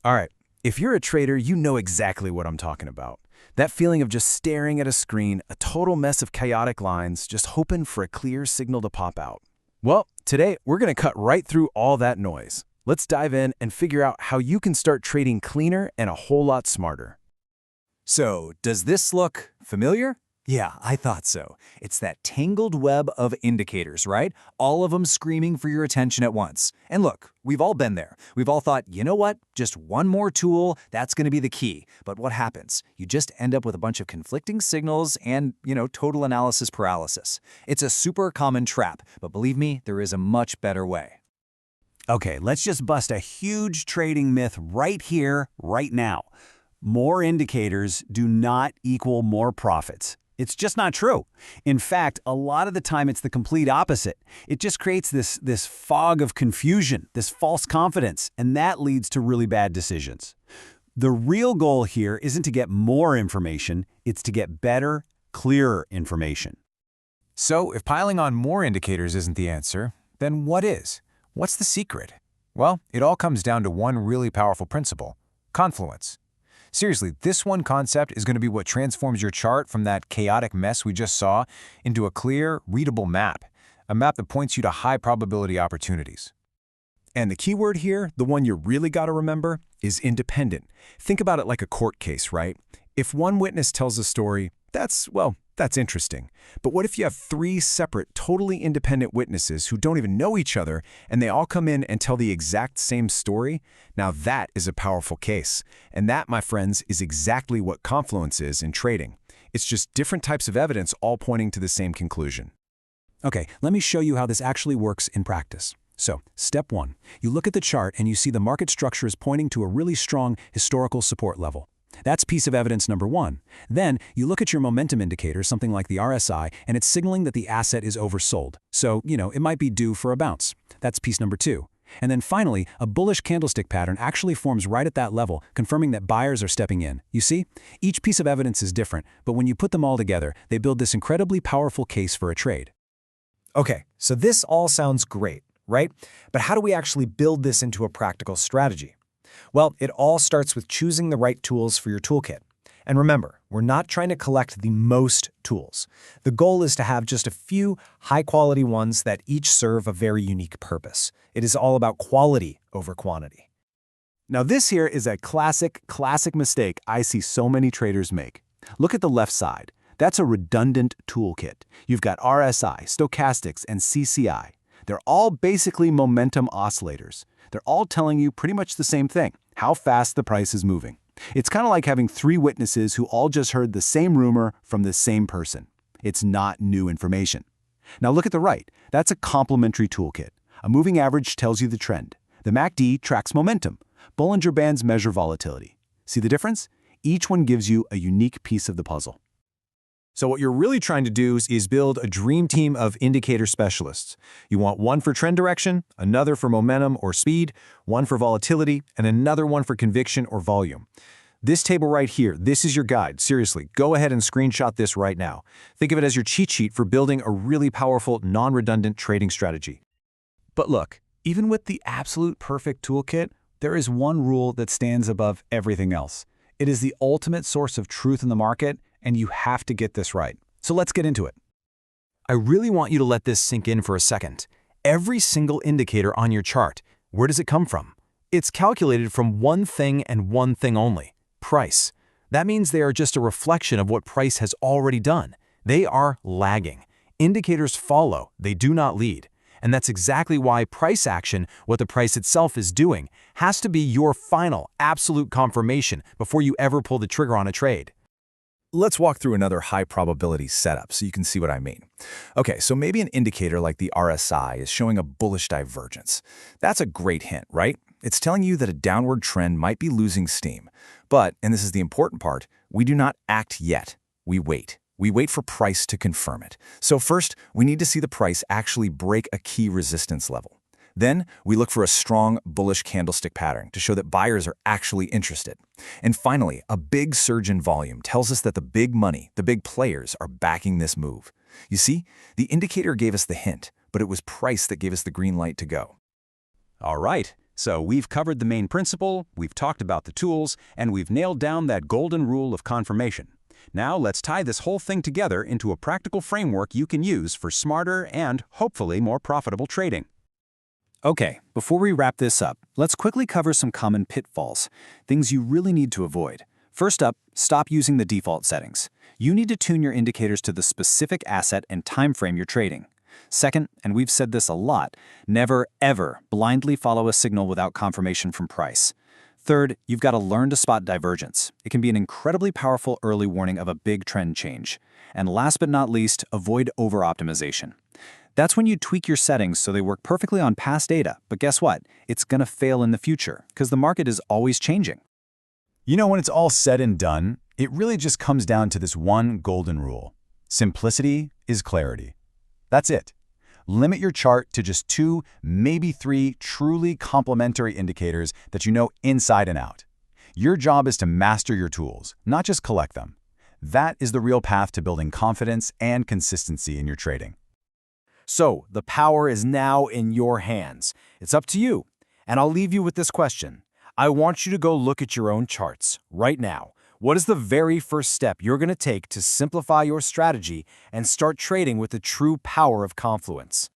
All right, if you're a trader, you know exactly what I'm talking about. That feeling of just staring at a screen, a total mess of chaotic lines, just hoping for a clear signal to pop out. Well, today we're going to cut right through all that noise. Let's dive in and figure out how you can start trading cleaner and a whole lot smarter. So, does this look familiar? Yeah, I thought so. It's that tangled web of indicators, right? All of them screaming for your attention at once. And look, we've all been there. We've all thought, you know what? Just one more tool, that's going to be the key. But what happens? You just end up with a bunch of conflicting signals and, total analysis paralysis. It's a super common trap, but believe me, there is a much better way. Okay, let's just bust a huge trading myth right here, right now. More indicators do not equal more profits. It's just not true. In fact, a lot of the time it's the complete opposite. It just creates this fog of confusion, this false confidence, and that leads to really bad decisions. The real goal here isn't to get more information, it's to get better, clearer information. So if piling on more indicators isn't the answer, then what is? What's the secret? Well, it all comes down to one really powerful principle: confluence. Seriously, this one concept is going to be what transforms your chart from that chaotic mess we just saw into a clear, readable map, a map that points you to high probability opportunities. And the key word here, the one you really got to remember, is independent. Think about it like a court case, right? If one witness tells a story, that's interesting. But what if you have three separate, totally independent witnesses who don't even know each other, and they all come in and tell the exact same story? Now that is a powerful case. And that, my friends, is exactly what confluence is in trading. It's just different types of evidence all pointing to the same conclusion. Okay, let me show you how this actually works in practice. So, step one, you look at the chart and you see the market structure is pointing to a really strong historical support level. That's piece of evidence number one. Then, you look at your momentum indicator, something like the RSI, and it's signaling that the asset is oversold. So, it might be due for a bounce. That's piece number two. And then finally, a bullish candlestick pattern actually forms right at that level, confirming that buyers are stepping in. You see? Each piece of evidence is different, but when you put them all together, they build this incredibly powerful case for a trade. Okay, so this all sounds great, right? But how do we actually build this into a practical strategy? Well, it all starts with choosing the right tools for your toolkit. And remember, we're not trying to collect the most tools. The goal is to have just a few high-quality ones that each serve a very unique purpose. It is all about quality over quantity. Now this here is a classic mistake I see so many traders make. Look at the left side. That's a redundant toolkit. You've got RSI, stochastics, and CCI. They're all basically momentum oscillators. They're all telling you pretty much the same thing: how fast the price is moving. It's kind of like having three witnesses who all just heard the same rumor from the same person. It's not new information. Now look at the right. That's a complementary toolkit. A moving average tells you the trend. The MACD tracks momentum. Bollinger Bands measure volatility. See the difference? Each one gives you a unique piece of the puzzle. So what you're really trying to do is build a dream team of indicator specialists. You want one for trend direction, another for momentum or speed, one for volatility, and another one for conviction or volume. This table right here, this is your guide. Seriously, go ahead and screenshot this right now. Think of it as your cheat sheet for building a really powerful, non-redundant trading strategy. But look, even with the absolute perfect toolkit, there is one rule that stands above everything else. It is the ultimate source of truth in the market, and you have to get this right. So let's get into it. I really want you to let this sink in for a second. Every single indicator on your chart, where does it come from? It's calculated from one thing and one thing only: price. That means they are just a reflection of what price has already done. They are lagging. Indicators follow, they do not lead. And that's exactly why price action, what the price itself is doing, has to be your final, absolute confirmation before you ever pull the trigger on a trade. Let's walk through another high probability setup so you can see what I mean. Okay, so maybe an indicator like the RSI is showing a bullish divergence. That's a great hint, right? It's telling you that a downward trend might be losing steam. But, and this is the important part, we do not act yet. We wait. We wait for price to confirm it. So first, we need to see the price actually break a key resistance level. Then, we look for a strong bullish candlestick pattern to show that buyers are actually interested. And finally, a big surge in volume tells us that the big money, the big players, are backing this move. You see, the indicator gave us the hint, but it was price that gave us the green light to go. All right, So we've covered the main principle, we've talked about the tools, and we've nailed down that golden rule of confirmation. Now let's tie this whole thing together into a practical framework you can use for smarter and, hopefully, more profitable trading. Okay, before we wrap this up, let's quickly cover some common pitfalls, things you really need to avoid. First up, stop using the default settings. You need to tune your indicators to the specific asset and time frame you're trading. Second, and we've said this a lot, never, ever blindly follow a signal without confirmation from price. Third, you've got to learn to spot divergence. It can be an incredibly powerful early warning of a big trend change. And last but not least, avoid over-optimization. That's when you tweak your settings so they work perfectly on past data, but guess what? It's going to fail in the future, because the market is always changing. You know, when it's all said and done, it really just comes down to this one golden rule. Simplicity is clarity. That's it. Limit your chart to just 2, maybe 3 truly complementary indicators that you know inside and out. Your job is to master your tools, not just collect them. That is the real path to building confidence and consistency in your trading. So, the power is now in your hands. It's up to you. And I'll leave you with this question. I want you to go look at your own charts right now. What is the very first step you're going to take to simplify your strategy and start trading with the true power of Confluence?